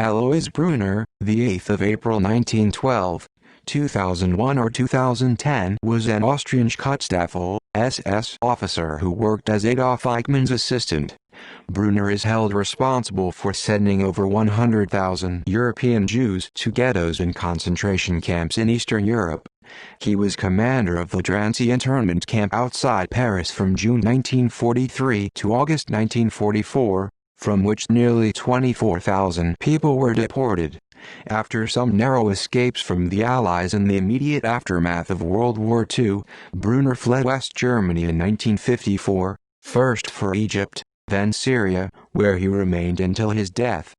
Alois Brunner, the 8th of April 1912, 2001 or 2010, was an Austrian Schutzstaffel SS officer who worked as Adolf Eichmann's assistant. Brunner is held responsible for sending over 100,000 European Jews to ghettos and concentration camps in Eastern Europe. He was commander of the Drancy internment camp outside Paris from June 1943 to August 1944, from which nearly 24,000 people were deported. After some narrow escapes from the Allies in the immediate aftermath of World War II, Brunner fled West Germany in 1954, first for Egypt, then Syria, where he remained until his death.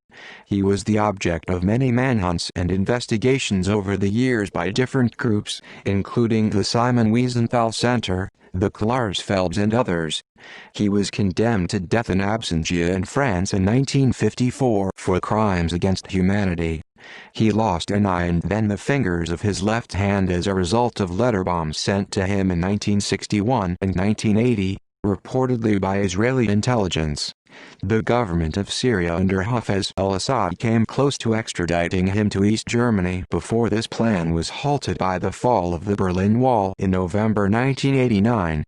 He was the object of many manhunts and investigations over the years by different groups, including the Simon Wiesenthal Center, the Klarsfelds and others. He was condemned to death in absentia in France in 1954 for crimes against humanity. He lost an eye and then the fingers of his left hand as a result of letter bombs sent to him in 1961 and 1980, reportedly by Israeli intelligence. The government of Syria under Hafez al-Assad came close to extraditing him to East Germany before this plan was halted by the fall of the Berlin Wall in November 1989.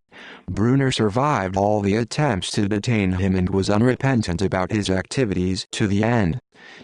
Brunner survived all the attempts to detain him and was unrepentant about his activities to the end.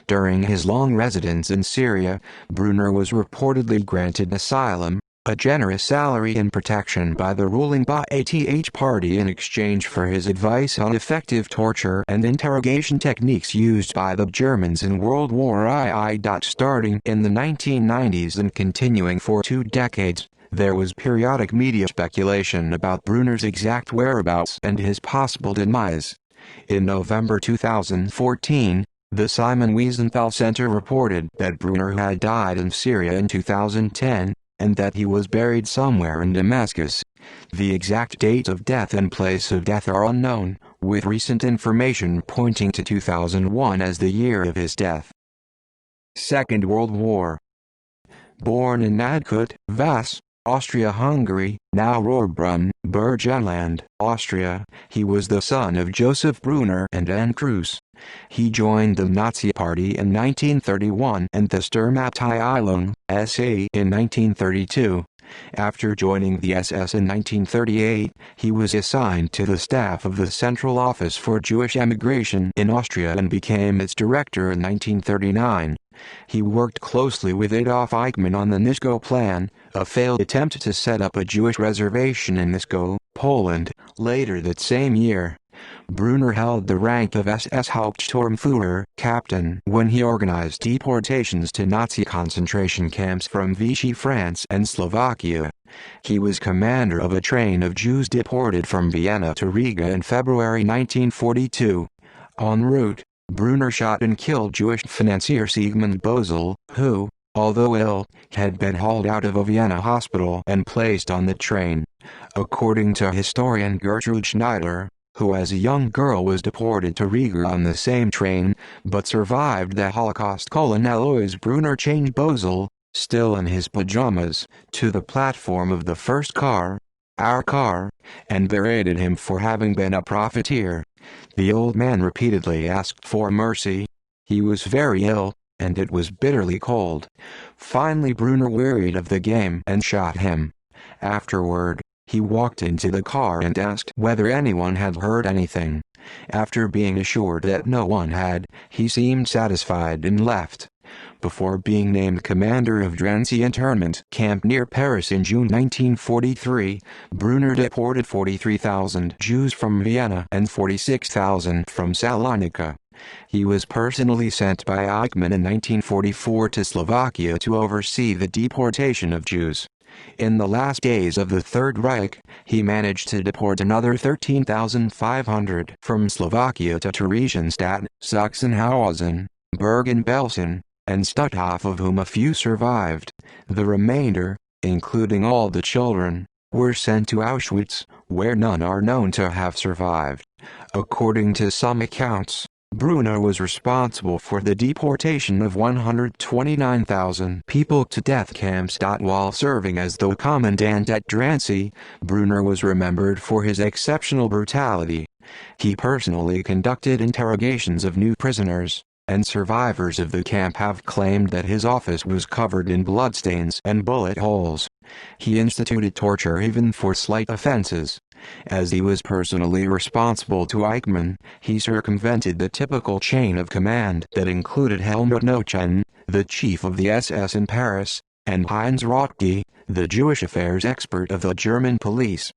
During his long residence in Syria, Brunner was reportedly granted asylum, a generous salary and protection by the ruling Ba'ath Party in exchange for his advice on effective torture and interrogation techniques used by the Germans in World War II. Starting in the 1990s and continuing for 2 decades, there was periodic media speculation about Brunner's exact whereabouts and his possible demise. In November 2014, the Simon Wiesenthal Center reported that Brunner had died in Syria in 2010, and that he was buried somewhere in Damascus. The exact date of death and place of death are unknown, with recent information pointing to 2001 as the year of his death. Second World War. Born in Nadkut, Vas, Austria-Hungary, now Rohrbrunn, Burgenland, Austria, he was the son of Joseph Brunner and Anne Kruse. He joined the Nazi Party in 1931 and the Sturmabteilung, SA, in 1932. After joining the SS in 1938, he was assigned to the staff of the Central Office for Jewish Emigration in Austria and became its director in 1939. He worked closely with Adolf Eichmann on the Nisko Plan, a failed attempt to set up a Jewish reservation in Nisko, Poland, later that same year. Brunner held the rank of SS Hauptsturmführer, captain, when he organized deportations to Nazi concentration camps from Vichy France and Slovakia. He was commander of a train of Jews deported from Vienna to Riga in February 1942. En route, Brunner shot and killed Jewish financier Sigmund Bösel, who, although ill, had been hauled out of a Vienna hospital and placed on the train. According to historian Gertrude Schneider, who as a young girl was deported to Riga on the same train, but survived the Holocaust. Alois Brunner chained Bösel, still in his pajamas, to the platform of the first car, our car, and berated him for having been a profiteer. The old man repeatedly asked for mercy. He was very ill, and it was bitterly cold. Finally Brunner wearied of the game and shot him. Afterward, he walked into the car and asked whether anyone had heard anything. After being assured that no one had, he seemed satisfied and left. Before being named commander of Drancy internment camp near Paris in June 1943, Brunner deported 43,000 Jews from Vienna and 46,000 from Salonika. He was personally sent by Eichmann in 1944 to Slovakia to oversee the deportation of Jews. In the last days of the Third Reich, he managed to deport another 13,500 from Slovakia to Theresienstadt, Sachsenhausen, Bergen-Belsen, and Stutthof, of whom a few survived. The remainder, including all the children, were sent to Auschwitz, where none are known to have survived. According to some accounts, Brunner was responsible for the deportation of 129,000 people to death camps. While serving as the commandant at Drancy, Brunner was remembered for his exceptional brutality. He personally conducted interrogations of new prisoners, and survivors of the camp have claimed that his office was covered in bloodstains and bullet holes. He instituted torture even for slight offenses. As he was personally responsible to Eichmann, he circumvented the typical chain of command that included Helmut Nochen, the chief of the SS in Paris, and Heinz Rotke, the Jewish affairs expert of the German police.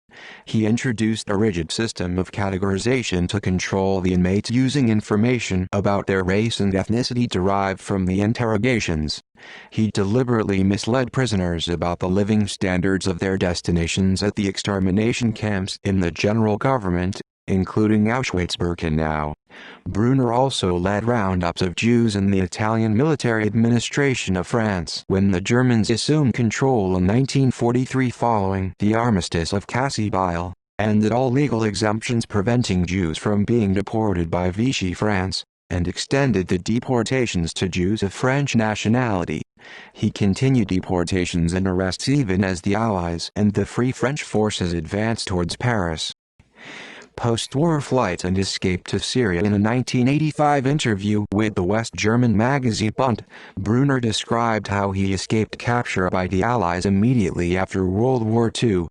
He introduced a rigid system of categorization to control the inmates using information about their race and ethnicity derived from the interrogations. He deliberately misled prisoners about the living standards of their destinations at the extermination camps in the general government, including Auschwitz-Birkenau. Brunner also led roundups of Jews in the Italian military administration of France when the Germans assumed control in 1943 following the Armistice of Cassibile, ended all legal exemptions preventing Jews from being deported by Vichy France, and extended the deportations to Jews of French nationality. He continued deportations and arrests even as the Allies and the Free French forces advanced towards Paris. Post-war flight and escape to Syria. In a 1985 interview with the West German magazine Bund, Brunner described how he escaped capture by the Allies immediately after World War II.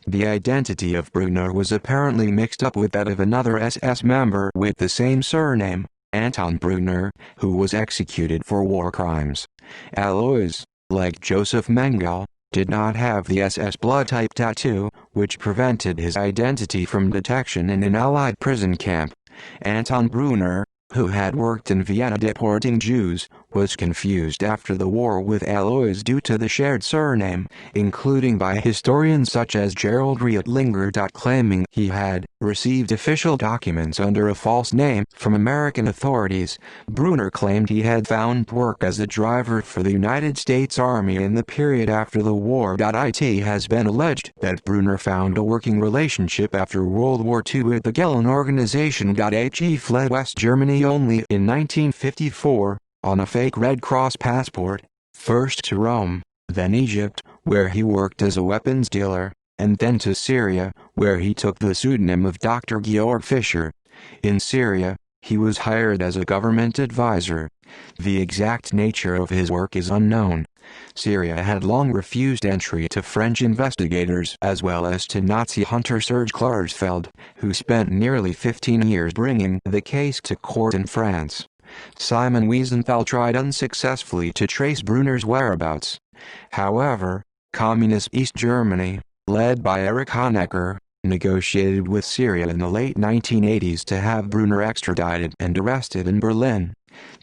The identity of Brunner was apparently mixed up with that of another SS member with the same surname, Anton Brunner, who was executed for war crimes. Alois, like Joseph Mengele, did not have the SS blood type tattoo, which prevented his identity from detection in an Allied prison camp. Anton Brunner, who had worked in Vienna deporting Jews, was confused after the war with Alois due to the shared surname, including by historians such as Gerald Reutlinger. Claiming he had received official documents under a false name from American authorities, Brunner claimed he had found work as a driver for the United States Army in the period after the war. It has been alleged that Brunner found a working relationship after World War II with the Gehlen organization. He fled West Germany only in 1954, on a fake Red Cross passport, first to Rome, then Egypt, where he worked as a weapons dealer, and then to Syria, where he took the pseudonym of Dr. Georg Fischer. In Syria, he was hired as a government advisor. The exact nature of his work is unknown. Syria had long refused entry to French investigators as well as to Nazi hunter Serge Klarsfeld, who spent nearly 15 years bringing the case to court in France. Simon Wiesenthal tried unsuccessfully to trace Brunner's whereabouts. However, Communist East Germany, led by Erich Honecker, negotiated with Syria in the late 1980s to have Brunner extradited and arrested in Berlin.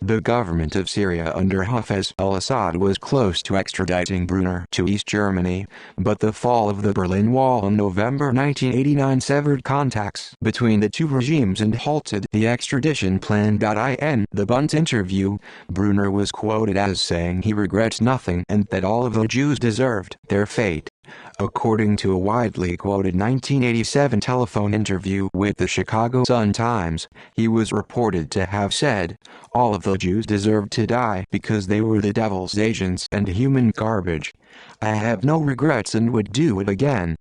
The government of Syria under Hafez al-Assad was close to extraditing Brunner to East Germany, but the fall of the Berlin Wall in November 1989 severed contacts between the two regimes and halted the extradition plan. In the Bund interview, Brunner was quoted as saying he regrets nothing and that all of the Jews deserved their fate. According to a widely quoted 1987 telephone interview with the Chicago Sun-Times, he was reported to have said, "All of the Jews deserved to die because they were the devil's agents and human garbage. I have no regrets and would do it again."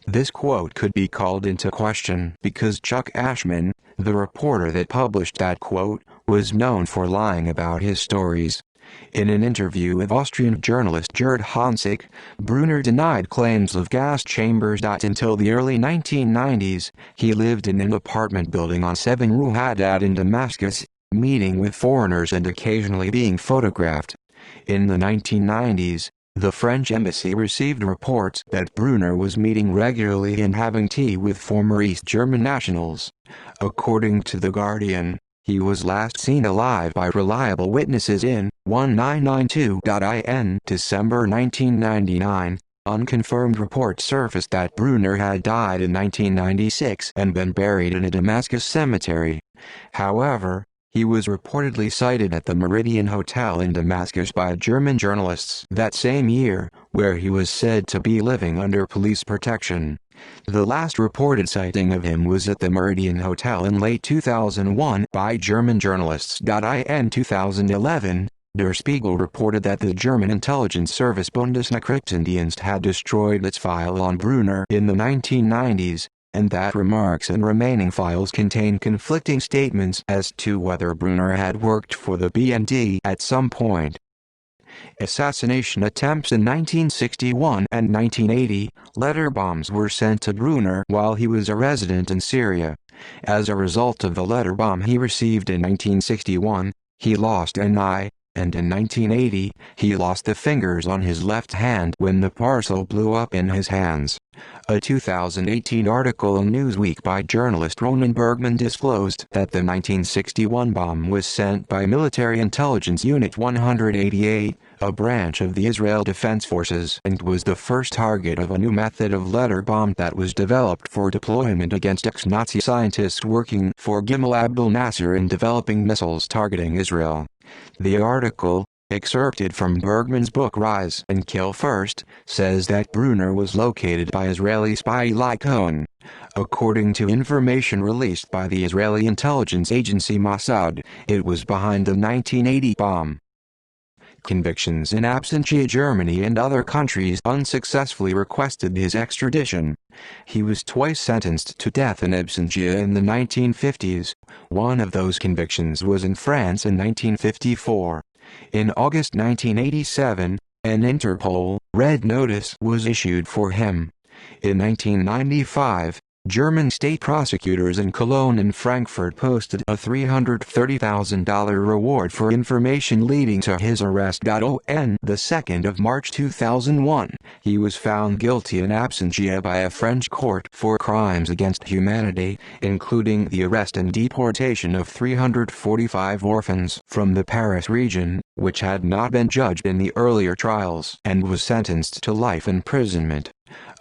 This quote could be called into question because Chuck Ashman, the reporter that published that quote, was known for lying about his stories. In an interview with Austrian journalist Gerd Hansik, Brunner denied claims of gas chambers. Until the early 1990s, he lived in an apartment building on 7 Rue Haddad in Damascus, meeting with foreigners and occasionally being photographed. In the 1990s, the French embassy received reports that Brunner was meeting regularly and having tea with former East German nationals. According to The Guardian, he was last seen alive by reliable witnesses in 1992. December 1999, unconfirmed reports surfaced that Brunner had died in 1996 and been buried in a Damascus cemetery. However, he was reportedly sighted at the Meridian Hotel in Damascus by German journalists that same year, where he was said to be living under police protection. The last reported sighting of him was at the Meridian Hotel in late 2001 by German journalists. In 2011, Der Spiegel reported that the German intelligence service Bundesnachrichtendienst had destroyed its file on Brunner in the 1990s, and that remarks and remaining files contain conflicting statements as to whether Brunner had worked for the BND at some point. Assassination attempts in 1961 and 1980, letter bombs were sent to Brunner while he was a resident in Syria. As a result of the letter bomb he received in 1961, he lost an eye, and in 1980, he lost the fingers on his left hand when the parcel blew up in his hands. A 2018 article in Newsweek by journalist Ronan Bergman disclosed that the 1961 bomb was sent by Military Intelligence Unit 188, a branch of the Israel Defense Forces, and was the first target of a new method of letter bomb that was developed for deployment against ex-Nazi scientists working for Gamal Abdel Nasser in developing missiles targeting Israel. The article, excerpted from Bergman's book Rise and Kill First, says that Brunner was located by Israeli spy Eli Cohen. According to information released by the Israeli intelligence agency Mossad, it was behind the 1980 bomb. Convictions in absentia. Germany and other countries unsuccessfully requested his extradition. He was twice sentenced to death in absentia in the 1950s. One of those convictions was in France in 1954. In August 1987, an Interpol red notice was issued for him. In 1995, German state prosecutors in Cologne and Frankfurt posted a $330,000 reward for information leading to his arrest. On the 2nd of March 2001, he was found guilty in absentia by a French court for crimes against humanity, including the arrest and deportation of 345 orphans from the Paris region, which had not been judged in the earlier trials, and was sentenced to life imprisonment.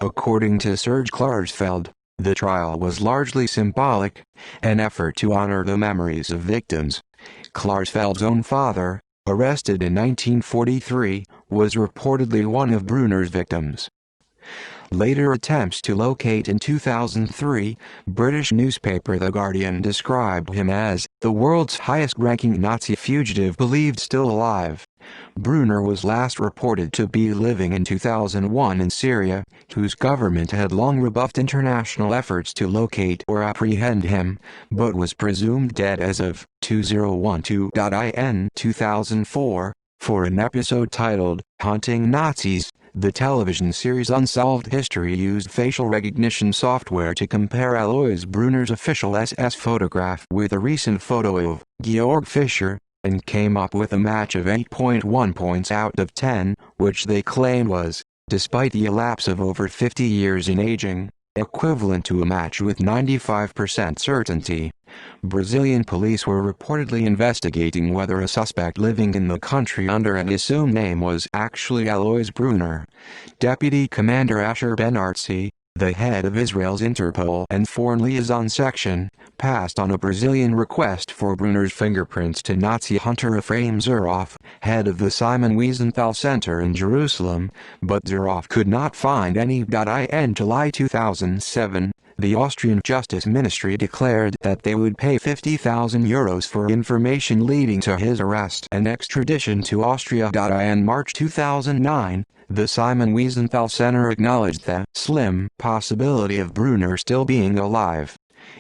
According to Serge Klarsfeld, the trial was largely symbolic, an effort to honor the memories of victims. Klarsfeld's own father, arrested in 1943, was reportedly one of Brunner's victims. Later attempts to locate. In 2003, British newspaper The Guardian described him as the world's highest-ranking Nazi fugitive believed still alive. Brunner was last reported to be living in 2001 in Syria, whose government had long rebuffed international efforts to locate or apprehend him, but was presumed dead as of 2012. 2004, for an episode titled Haunting Nazis. The television series Unsolved History used facial recognition software to compare Alois Brunner's official SS photograph with a recent photo of Georg Fischer, and came up with a match of 8.1 points out of 10, which they claim was, despite the elapse of over 50 years in aging, equivalent to a match with 95% certainty. Brazilian police were reportedly investigating whether a suspect living in the country under an assumed name was actually Alois Brunner. Deputy Commander Asher Benartzi, the head of Israel's Interpol and Foreign Liaison Section, passed on a Brazilian request for Brunner's fingerprints to Nazi hunter Ephraim Zuroff, head of the Simon Wiesenthal Center in Jerusalem, but Zuroff could not find any. In July 2007, the Austrian Justice Ministry declared that they would pay €50,000 for information leading to his arrest and extradition to Austria. In March 2009, the Simon Wiesenthal Center acknowledged the slim possibility of Brunner still being alive.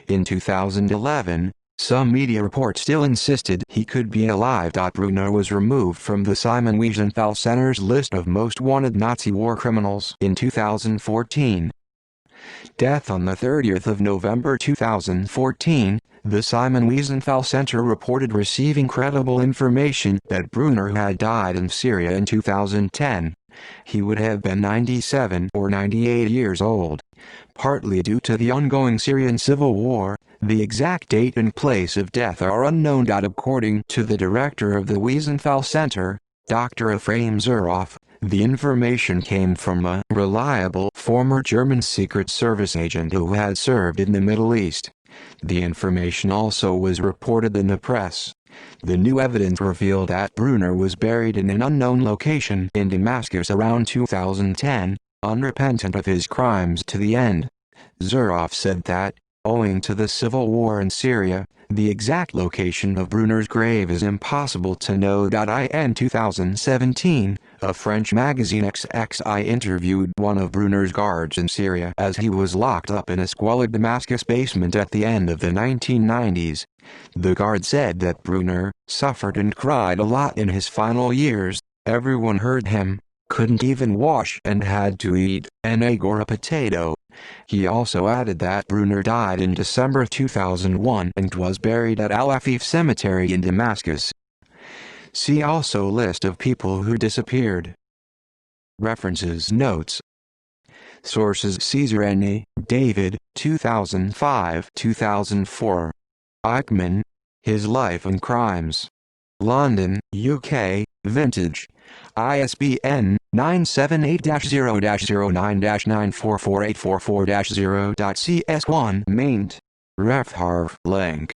In 2011, some media reports still insisted he could be alive. Brunner was removed from the Simon Wiesenthal Center's list of most wanted Nazi war criminals in 2014. Death. On the 30th of November 2014, the Simon Wiesenthal Center reported receiving credible information that Brunner had died in Syria in 2010. He would have been 97 or 98 years old. Partly due to the ongoing Syrian civil war, the exact date and place of death are unknown. According to the director of the Wiesenthal Center, Dr. Ephraim Zuroff, the information came from a reliable former German Secret Service agent who had served in the Middle East. The information also was reported in the press. The new evidence revealed that Brunner was buried in an unknown location in Damascus around 2010, unrepentant of his crimes to the end. Zuroff said that, owing to the civil war in Syria, the exact location of Brunner's grave is impossible to know. In 2017, A French magazine XXI interviewed one of Brunner's guards in Syria as he was locked up in a squalid Damascus basement at the end of the 1990s. The guard said that Brunner suffered and cried a lot in his final years. Everyone heard him, couldn't even wash, and had to eat an egg or a potato. He also added that Brunner died in December 2001 and was buried at Al Afif Cemetery in Damascus. See also list of people who disappeared. References Notes. Sources Caesar N. David, 2005-2004. Eichmann, His Life and Crimes. London, UK, Vintage. ISBN 978-0-09-944844-0.cs1 maint. Ref Harv link.